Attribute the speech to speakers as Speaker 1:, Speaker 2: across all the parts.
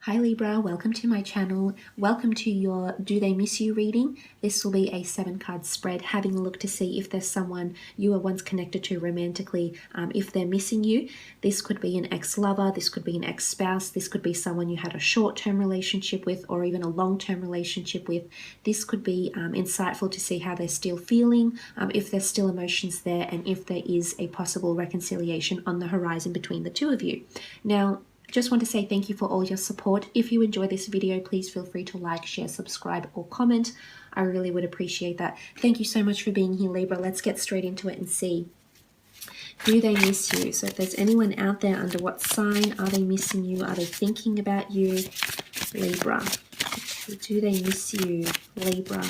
Speaker 1: Hi Libra, welcome to my channel. Welcome to your Do They Miss You reading. This will be a 7-card spread, having a look to see if there's someone you were once connected to romantically, if they're missing you. This could be an ex-lover, this could be an ex-spouse, this could be someone you had a short-term relationship with or even a long-term relationship with. This could be insightful to see how they're still feeling, if there's still emotions there, and if there is a possible reconciliation on the horizon between the two of you. Now, just want to say thank you for all your support. If you enjoy this video, please feel free to like, share, subscribe, or comment. I really would appreciate that. Thank you so much for being here, Libra. Let's get straight into it and see. Do they miss you? So if there's anyone out there, under what sign are they missing you? Are they thinking about you? Libra. Do they miss you, Libra?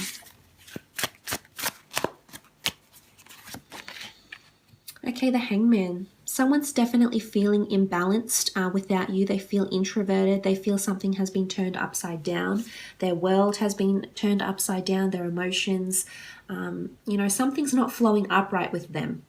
Speaker 1: Okay, the Hangman. Someone's definitely feeling imbalanced without you. They feel introverted. They feel something has been turned upside down. Their world has been turned upside down. Their emotions, something's not flowing upright with them.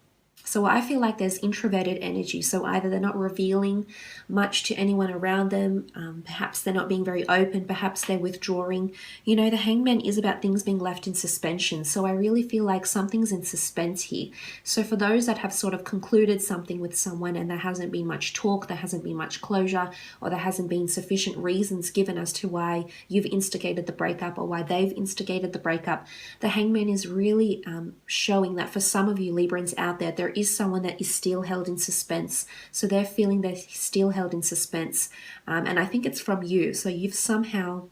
Speaker 1: So I feel like there's introverted energy. So either they're not revealing much to anyone around them. Perhaps they're not being very open. Perhaps they're withdrawing. You know, the Hangman is about things being left in suspension. So I really feel like something's in suspense here. So for those that have sort of concluded something with someone and there hasn't been much talk, there hasn't been much closure, or there hasn't been sufficient reasons given as to why you've instigated the breakup or why they've instigated the breakup, the Hangman is really showing that for some of you Librans out there, there is someone that is still held in suspense. So they're feeling they're still held in suspense. And I think it's from you. So you've somehow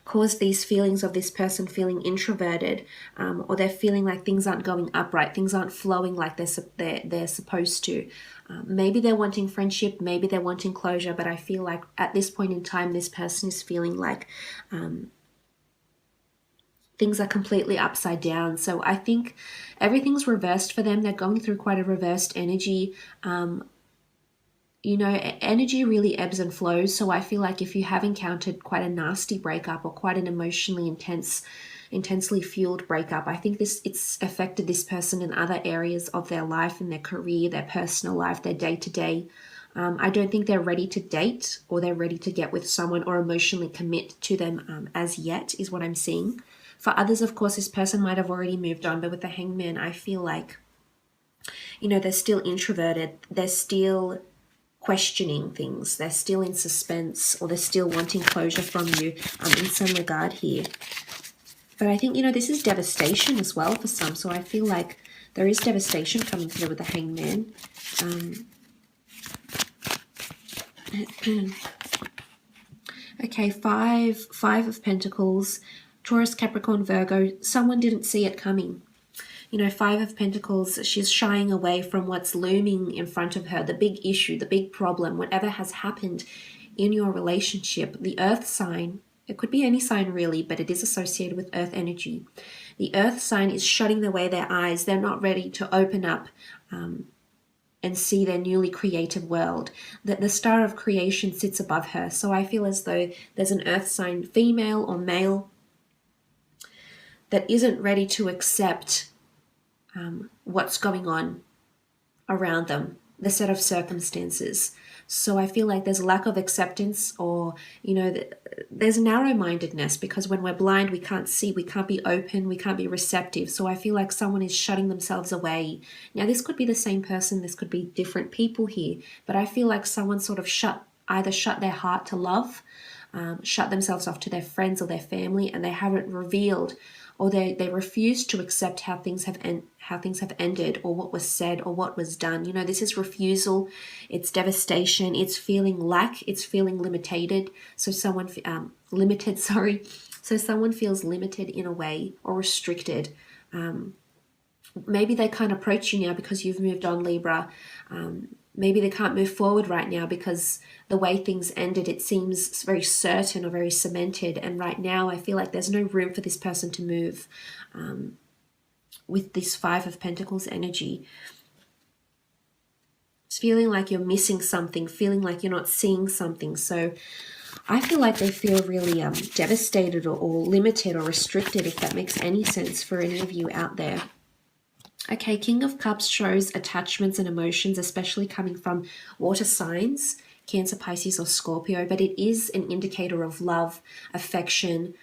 Speaker 1: caused these feelings of this person feeling introverted, or they're feeling like things aren't going upright, things aren't flowing like they're supposed to. Maybe they're wanting friendship, maybe they're wanting closure, but I feel like at this point in time, this person is feeling like things are completely upside down. So I think everything's reversed for them. They're going through quite a reversed energy. Energy really ebbs and flows. So I feel like if you have encountered quite a nasty breakup or quite an emotionally intensely fueled breakup, I think it's affected this person in other areas of their life, in their career, their personal life, their day-to-day. I don't think they're ready to date or they're ready to get with someone or emotionally commit to them as yet, is what I'm seeing. For others, of course, this person might have already moved on, but with the Hangman, I feel like, they're still introverted. They're still questioning things. They're still in suspense, or they're still wanting closure from you in some regard here. But I think, this is devastation as well for some. So I feel like there is devastation coming through with the Hangman. Okay, five of Pentacles. Taurus, Capricorn, Virgo, someone didn't see it coming. Five of Pentacles, she's shying away from what's looming in front of her, the big issue, the big problem, whatever has happened in your relationship. The Earth sign, it could be any sign really, but it is associated with Earth energy. The Earth sign is shutting away their eyes. They're not ready to open up and see their newly created world. That the star of creation sits above her. So I feel as though there's an Earth sign, female or male, that isn't ready to accept what's going on around them, the set of circumstances. So I feel like there's a lack of acceptance, or, there's narrow-mindedness, because when we're blind, we can't see, we can't be open, we can't be receptive. So I feel like someone is shutting themselves away. Now, this could be the same person, this could be different people here, but I feel like someone sort of either shut their heart to love, shut themselves off to their friends or their family, and they haven't revealed, or they refuse to accept how things have ended, or what was said, or what was done. This is refusal, it's devastation, it's feeling lack, it's feeling limited. So someone limited, sorry. So someone feels limited in a way, or restricted. Maybe they can't approach you now because you've moved on, Libra. Maybe they can't move forward right now because the way things ended, it seems very certain or very cemented. And right now, I feel like there's no room for this person to move with this Five of Pentacles energy. It's feeling like you're missing something, feeling like you're not seeing something. So I feel like they feel really devastated or limited or restricted, if that makes any sense for any of you out there. Okay, King of Cups shows attachments and emotions, especially coming from water signs. Cancer, Pisces, or Scorpio, but it is an indicator of love, affection,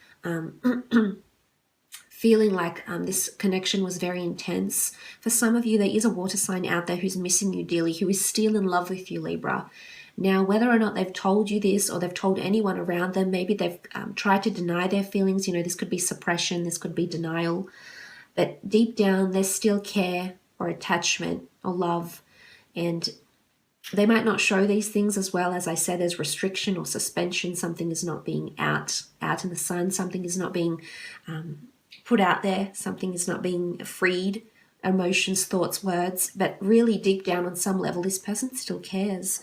Speaker 1: feeling like this connection was very intense. For some of you, there is a water sign out there who's missing you dearly, who is still in love with you, Libra. Now, whether or not they've told you this or they've told anyone around them, maybe they've tried to deny their feelings. You know, this could be suppression, this could be denial. But deep down, there's still care or attachment or love. And they might not show these things as well. As I said, there's restriction or suspension. Something is not being out in the sun. Something is not being put out there. Something is not being freed. Emotions, thoughts, words. But really deep down on some level, this person still cares.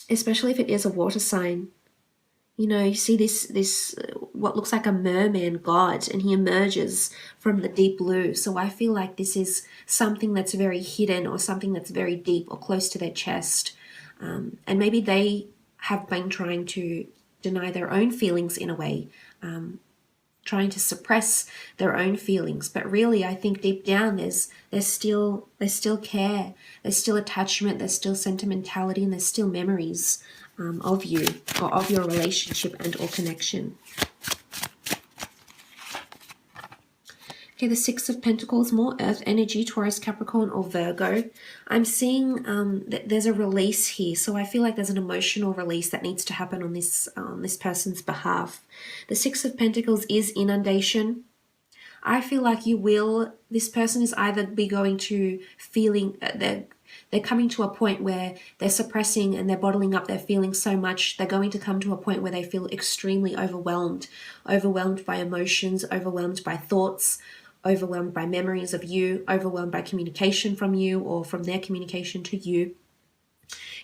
Speaker 1: Especially if it is a water sign. You know, you see this what looks like a merman god, and he emerges from the deep blue. So I feel like this is something that's very hidden or something that's very deep or close to their chest. And maybe they have been trying to deny their own feelings in a way, trying to suppress their own feelings. But really, I think deep down there's still care, there's still attachment, there's still sentimentality, and there's still memories of you or of your relationship and or connection. Okay, the Six of Pentacles, more earth energy, Taurus, Capricorn, or Virgo. I'm seeing that there's a release here. So I feel like there's an emotional release that needs to happen on this person's behalf. The Six of Pentacles is inundation. I feel like this person is either be going to feeling, they're coming to a point where they're suppressing and they're bottling up their feelings so much. They're going to come to a point where they feel extremely overwhelmed by emotions, overwhelmed by thoughts, overwhelmed by memories of you, overwhelmed by communication from you or from their communication to you.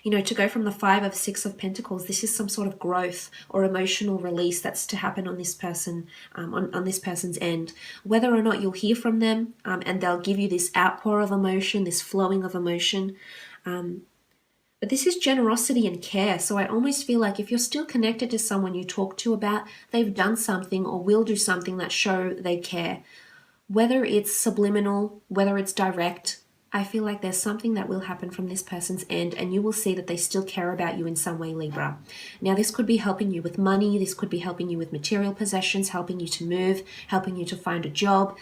Speaker 1: You know, to go from the Five of Six of Pentacles, this is some sort of growth or emotional release that's to happen on this person, on this person's end. Whether or not you'll hear from them and they'll give you this outpour of emotion, this flowing of emotion. But this is generosity and care. So I almost feel like if you're still connected to someone you talk to about, they've done something or will do something that show they care. Whether it's subliminal, whether it's direct, I feel like there's something that will happen from this person's end, and you will see that they still care about you in some way, Libra. Now, this could be helping you with money. This could be helping you with material possessions, helping you to move, helping you to find a job,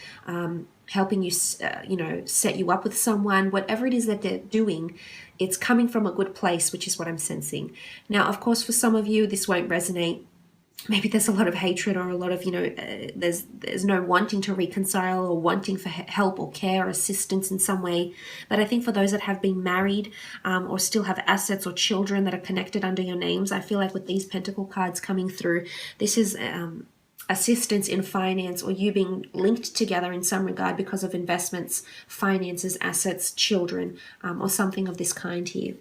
Speaker 1: helping you, set you up with someone. Whatever it is that they're doing, it's coming from a good place, which is what I'm sensing. Now, of course, for some of you, this won't resonate. Maybe there's a lot of hatred or a lot of, there's no wanting to reconcile or wanting for help or care or assistance in some way. But I think for those that have been married or still have assets or children that are connected under your names, I feel like with these Pentacle cards coming through, this is assistance in finance or you being linked together in some regard because of investments, finances, assets, children, or something of this kind here.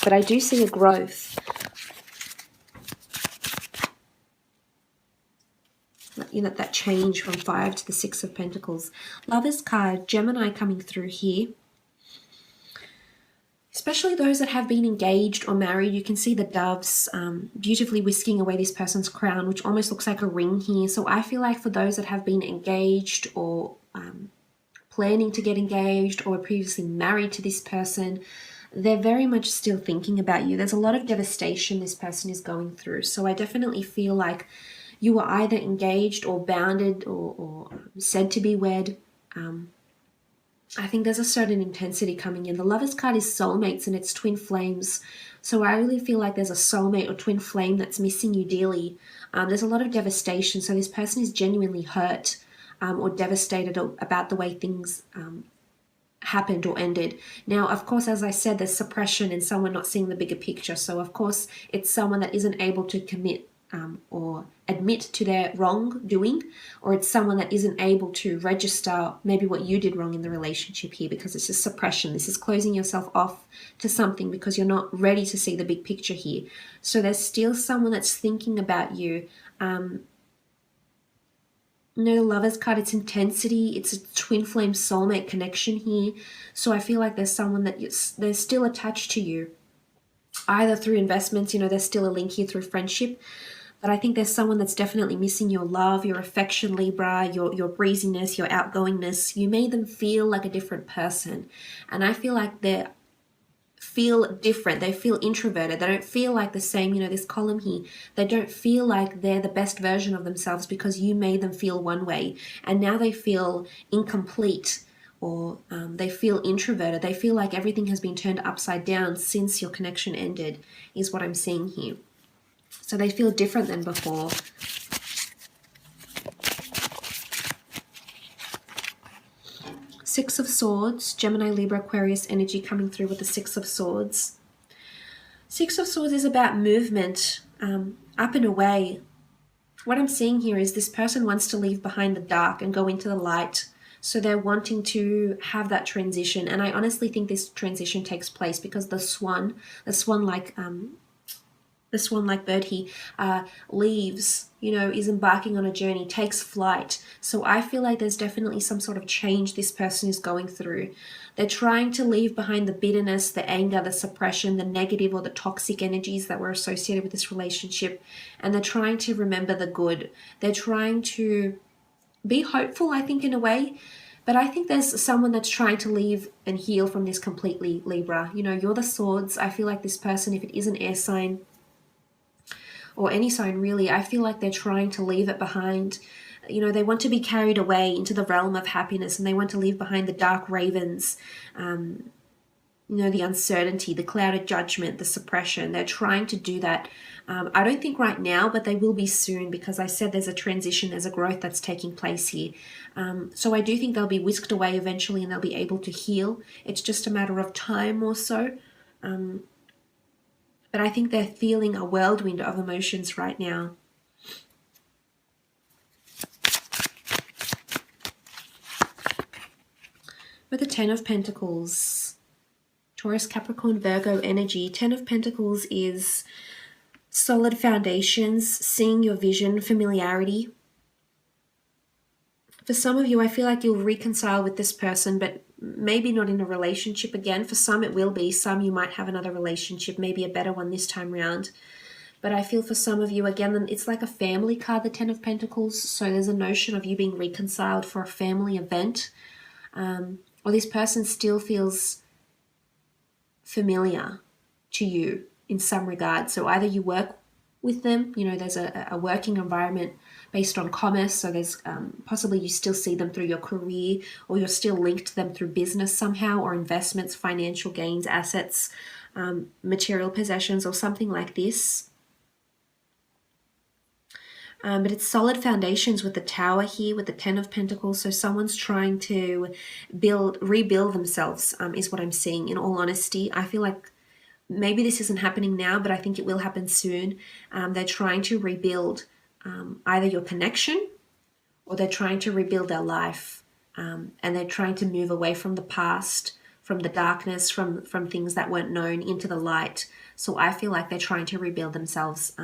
Speaker 1: But I do see a growth. You know, that change from Five to the Six of Pentacles. Lovers card, Gemini coming through here. Especially those that have been engaged or married, you can see the doves beautifully whisking away this person's crown, which almost looks like a ring here. So I feel like for those that have been engaged or planning to get engaged or previously married to this person, they're very much still thinking about you. There's a lot of devastation this person is going through. So I definitely feel like you were either engaged or bounded or said to be wed. I think there's a certain intensity coming in. The Lover's card is soulmates and it's twin flames. So I really feel like there's a soulmate or twin flame that's missing you dearly. There's a lot of devastation. So this person is genuinely hurt or devastated about the way things happened or ended. Now, of course, as I said, there's suppression and someone not seeing the bigger picture. So, of course, it's someone that isn't able to commit or admit to their wrongdoing, or it's someone that isn't able to register maybe what you did wrong in the relationship here because it's just suppression. This is closing yourself off to something because you're not ready to see the big picture here. So there's still someone that's thinking about you. No, the Lover's card, it's intensity. It's a twin flame soulmate connection here. So I feel like there's someone that they're still attached to you, either through investments, there's still a link here through friendship. But I think there's someone that's definitely missing your love, your affection, Libra, your breeziness, your outgoingness. You made them feel like a different person. And I feel like they feel different. They feel introverted. They don't feel like the same, this column here. They don't feel like they're the best version of themselves because you made them feel one way. And now they feel incomplete, or they feel introverted. They feel like everything has been turned upside down since your connection ended, is what I'm seeing here. So they feel different than before. Six of Swords, Gemini, Libra, Aquarius energy coming through with the Six of Swords. Six of Swords is about movement, up and away. What I'm seeing here is this person wants to leave behind the dark and go into the light. So they're wanting to have that transition. And I honestly think this transition takes place because the swan-like bird he leaves, is embarking on a journey, takes flight. So I feel like there's definitely some sort of change this person is going through. They're trying to leave behind the bitterness, the anger, the suppression, the negative or the toxic energies that were associated with this relationship. And they're trying to remember the good. They're trying to be hopeful, I think, in a way. But I think there's someone that's trying to leave and heal from this completely, Libra. You're the Swords. I feel like this person, if it is an air sign, or any sign really, I feel like they're trying to leave it behind. They want to be carried away into the realm of happiness, and they want to leave behind the dark ravens, the uncertainty, the clouded judgment, the suppression. They're trying to do that. I don't think right now, but they will be soon, because I said there's a transition, there's a growth that's taking place here. So I do think they'll be whisked away eventually and they'll be able to heal. It's just a matter of time or so. But I think they're feeling a whirlwind of emotions right now. With the Ten of Pentacles, Taurus, Capricorn, Virgo energy. 10 of Pentacles is solid foundations, seeing your vision, familiarity. For some of you, I feel like you'll reconcile with this person, but maybe not in a relationship again. For some, it will be. Some, you might have another relationship, maybe a better one this time around. But I feel for some of you, again, it's like a family card, the 10 of Pentacles. So there's a notion of you being reconciled for a family event. Or this person still feels familiar to you in some regard. So either you work with them, there's a working environment based on commerce. So there's possibly you still see them through your career, or you're still linked to them through business somehow, or investments, financial gains, assets, material possessions, or something like this. But it's solid foundations with the Tower here, with the 10 of Pentacles. So someone's trying to rebuild themselves, is what I'm seeing. In all honesty, I feel like maybe this isn't happening now, but I think it will happen soon. They're trying to rebuild either your connection, or they're trying to rebuild their life. And they're trying to move away from the past, from the darkness, from things that weren't known, into the light. So I feel like they're trying to rebuild themselves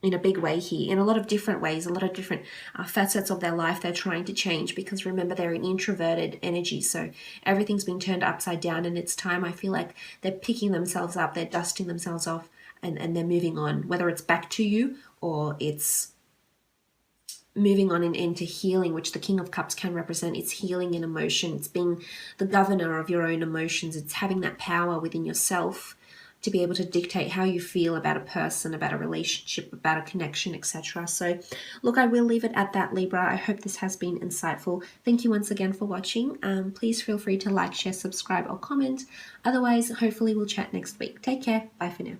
Speaker 1: in a big way here, in a lot of different ways, a lot of different facets of their life they're trying to change, because remember, they're an introverted energy, so everything's been turned upside down, and it's time. I feel like they're picking themselves up, they're dusting themselves off, and they're moving on, whether it's back to you or it's moving on into healing, which the King of Cups can represent. It's healing in emotion, it's being the governor of your own emotions, it's having that power within yourself to be able to dictate how you feel about a person, about a relationship, about a connection, etc. So look, I will leave it at that, Libra. I hope this has been insightful. Thank you once again for watching. Please feel free to like, share, subscribe, or comment. Otherwise, hopefully we'll chat next week. Take care. Bye for now.